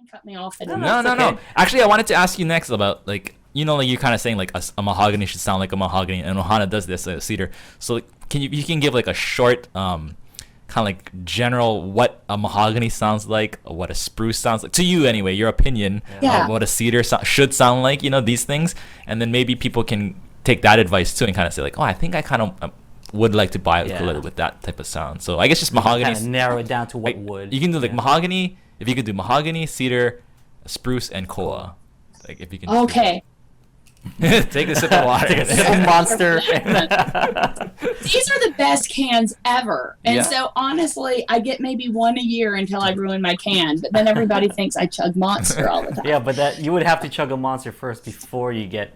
can cut me off at No, any no, time. no. okay. Actually, I wanted to ask you next about like like you're kind of saying like a mahogany should sound like a mahogany, and Ohana does this cedar. So like, you can give like a short kind of like general what a mahogany sounds like, or what a spruce sounds like to you anyway, your opinion Yeah. of what a cedar should sound like, these things, and then maybe people can take that advice too and kind of say like, oh, I think I kind of would like to buy a ukulele with that type of sound. So I guess just mahogany. Kind of narrow it down to what like, wood. you can do like mahogany. If you could do mahogany, cedar, spruce, and koa, like if you can. Okay. Take a sip of water. Take a sip of monster. These are the best cans ever. And Yeah. so honestly, I get maybe one a year until I ruin my can. But then everybody thinks I chug Monster all the time. Yeah, but that you would have to chug a monster first before you get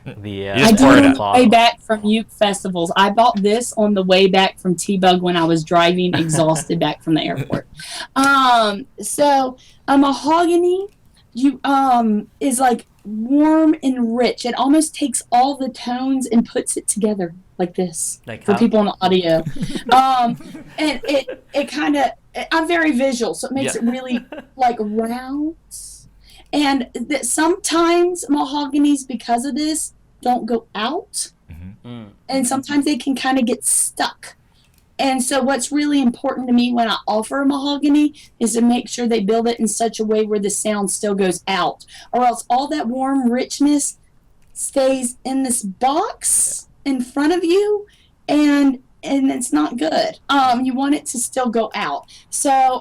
the. You I just do pour it it on out. the bottle. way back from Uke festivals. I bought this on the way back from T-Bug when I was driving exhausted back from the airport. So a mahogany is like warm and rich. It almost takes all the tones and puts it together like this Like for how? people on the audio. And it kind of, I'm very visual, so it makes Yeah. it really like rounds. And sometimes mahoganies, because of this, don't go out. Mm. And sometimes they can kind of get stuck. And so what's really important to me when I offer a mahogany is to make sure they build it in such a way where the sound still goes out, or else all that warm richness stays in this box in front of you, and it's not good. You want it to still go out. So,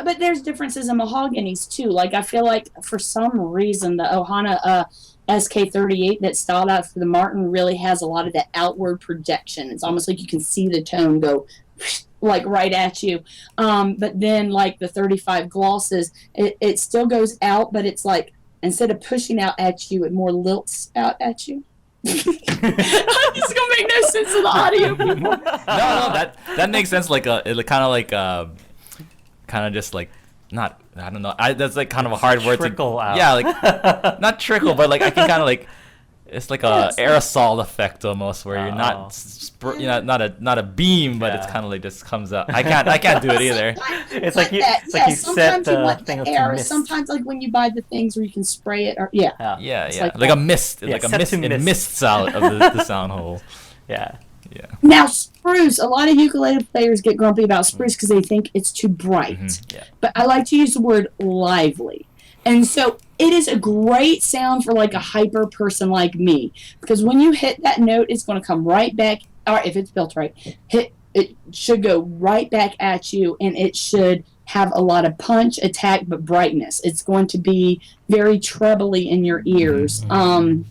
but there's differences in mahoganies too. Like I feel like for some reason the Ohana SK38 that styled out for the Martin really has a lot of that outward projection. It's almost like you can see the tone go like right at you. But then like the 35 glosses, it still goes out, but it's like instead of pushing out at you, it more lilts out at you. This is gonna make no sense in the audio. No, that makes sense. Like kind of just like not. I don't know. That's like kind of a hard word to. Trickle out. Yeah, like not trickle, but like I can kind of like. It's like a aerosol effect almost, where you're not, not a beam, but it's kind of like just comes out. I can't do it either. It's like you, that. it's like you Sometimes set you the want thing the up to air. mist. Sometimes like when you buy the things where you can spray it, or yeah. Yeah, like like a mist, Yeah, like a set mist. to It mist. mists out of the sound hole. Yeah. Yeah. Now spruce, a lot of ukulele players get grumpy about spruce because they think it's too bright. Mm-hmm. Yeah. But I like to use the word lively. And so it is a great sound for like a hyper person like me, because when you hit that note, it's going to come right back, or if it's built right, it should go right back at you, and it should have a lot of punch, attack, but brightness. It's going to be very trebly in your ears. I'm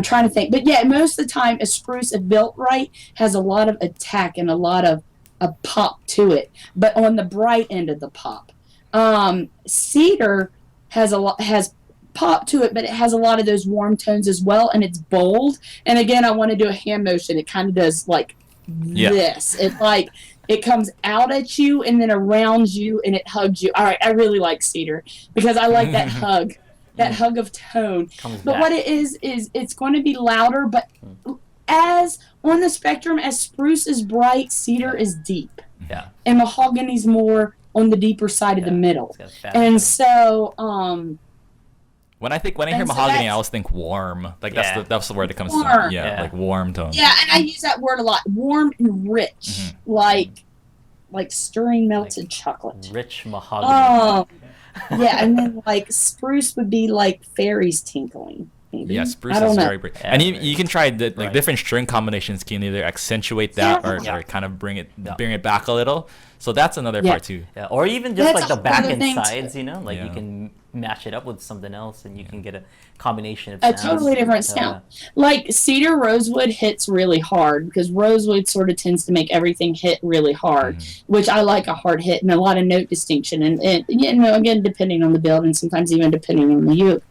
trying to think, but yeah, most of the time a spruce, if built right, has a lot of attack and a lot of a pop to it, but on the bright end of the pop. Cedar has pop to it, but it has a lot of those warm tones as well, and it's bold. And again, I want to do a hand motion. It kind of does like this. It like it comes out at you and then around you, and it hugs you. All right, I really like Cedar because I like that hug, that hug of tone. But what it is it's going to be louder, but as on the spectrum, as spruce is bright, cedar is deep. Yeah. And mahogany's more on the deeper side of the middle. And so when I hear and so mahogany, I that's- always think warm. Like that's the word that comes to Warm. yeah, like warm tone. yeah, and I use that word a lot. Warm and rich. Like stirring melted chocolate. Rich mahogany. Yeah, and then like spruce would be like fairies tinkling. Maybe. Yeah, spruce I don't is know. very bright. And you can try different string combinations can either accentuate that or kind of bring it back a little. So that's another part too. Yeah, or even just That's like the a back other and thing, sides, you know, like you Yeah. can match it up with something else, and you can get a combination of A sounds. totally different sound. Like cedar rosewood hits really hard because rosewood sort of tends to make everything hit really hard, which I like a hard hit and a lot of note distinction. And again, depending on the build and sometimes even depending on the uke.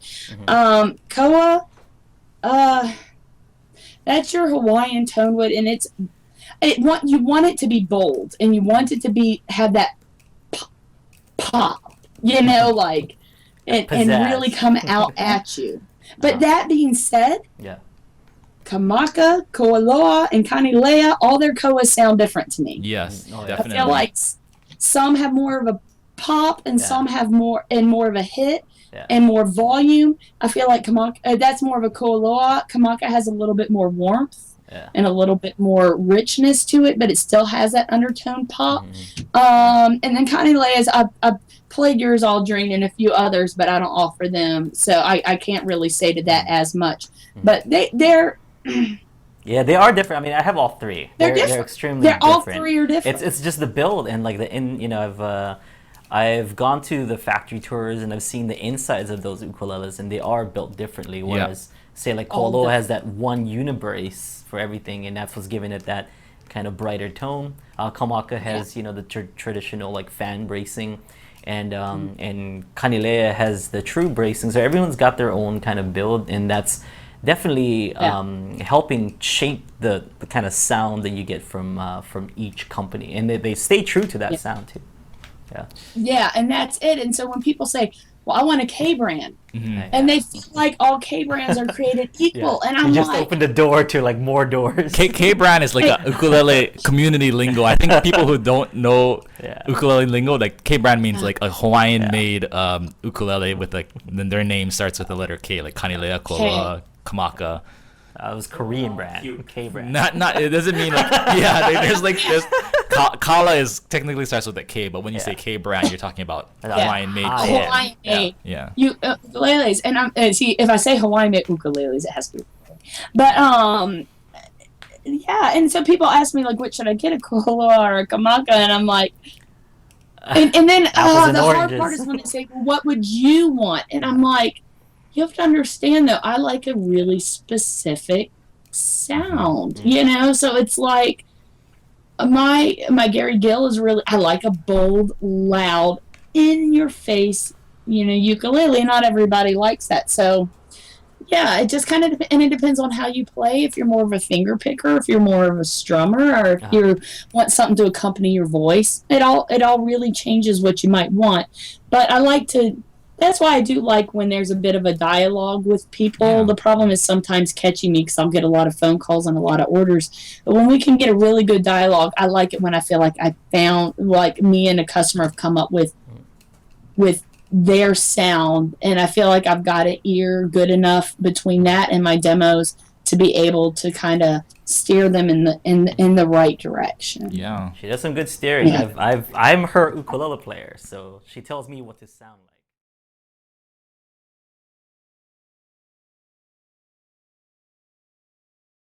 Koa, that's your Hawaiian tonewood, and you want it to be bold, and you want it to have that pop, like and really come out at you. But that being said, Kamaka, Koaloa, and Kanilea, all their koas sound different to me. Yes, Oh, yeah. definitely. I feel like some have more of a pop and Yeah. some have more of a hit Yeah. and more volume. I feel like Kamaka, that's more of a koaloa. Kamaka has a little bit more warmth Yeah. and a little bit more richness to it, but it still has that undertone pop. And then Kanilea's, I've played yours all dream and a few others, but I don't offer them, so I can't really say to that as much. But they're Yeah, they are different. I mean, I have all three. They're They're different. extremely They're all different. three are different. It's just the build and like I've gone to the factory tours and I've seen the insides of those ukuleles and they are built differently. Whereas say like All Koalo has that one unibrace for everything and that's what's giving it that kind of brighter tone. Kamaka has the traditional like fan bracing, and Kanilea has the true bracing. So everyone's got their own kind of build, and that's definitely helping shape the kind of sound that you get from each company, and they stay true to that sound too. Yeah, and that's it. And so when people say, well, I want a K brand, and they feel like all K brands are created equal, and I'm you just like, opened the door to like more doors. K brand is like a ukulele community lingo. I think people who don't know ukulele lingo, like K brand means like a Hawaiian made ukulele with like then their name starts with the letter K, like Kanilea, Koa, Kamaka. It was Korean brand, K brand. Not it doesn't mean like there's Kala is technically starts with a K, but when you say K brand, you're talking about Hawaiian made. Hawaiian made. Yeah. Ukuleles, and see if I say Hawaiian made ukuleles, it has to be. But and so people ask me like, what should I get, a koaloa or a kamaka, and I'm like, and then the hard part is when they say, well, what would you want, and I'm like, you have to understand though, I like a really specific sound, so it's like my Gary Gill is really, I like a bold, loud, in your face, ukulele. Not everybody likes that. So yeah, it just kind of, and it depends on how you play. If you're more of a finger picker, if you're more of a strummer, or if you want something to accompany your voice, it all really changes what you might want. But I like to, that's why I do like when there's a bit of a dialogue with people. Yeah. The problem is sometimes catching me because I'll get a lot of phone calls and a lot of orders. But when we can get a really good dialogue, I like it when I feel like I found, like me and a customer have come up with their sound, and I feel like I've got an ear good enough between that and my demos to be able to kind of steer them in the right direction. Yeah, she does some good steering. Yeah. I'm her ukulele player, so she tells me what to sound like.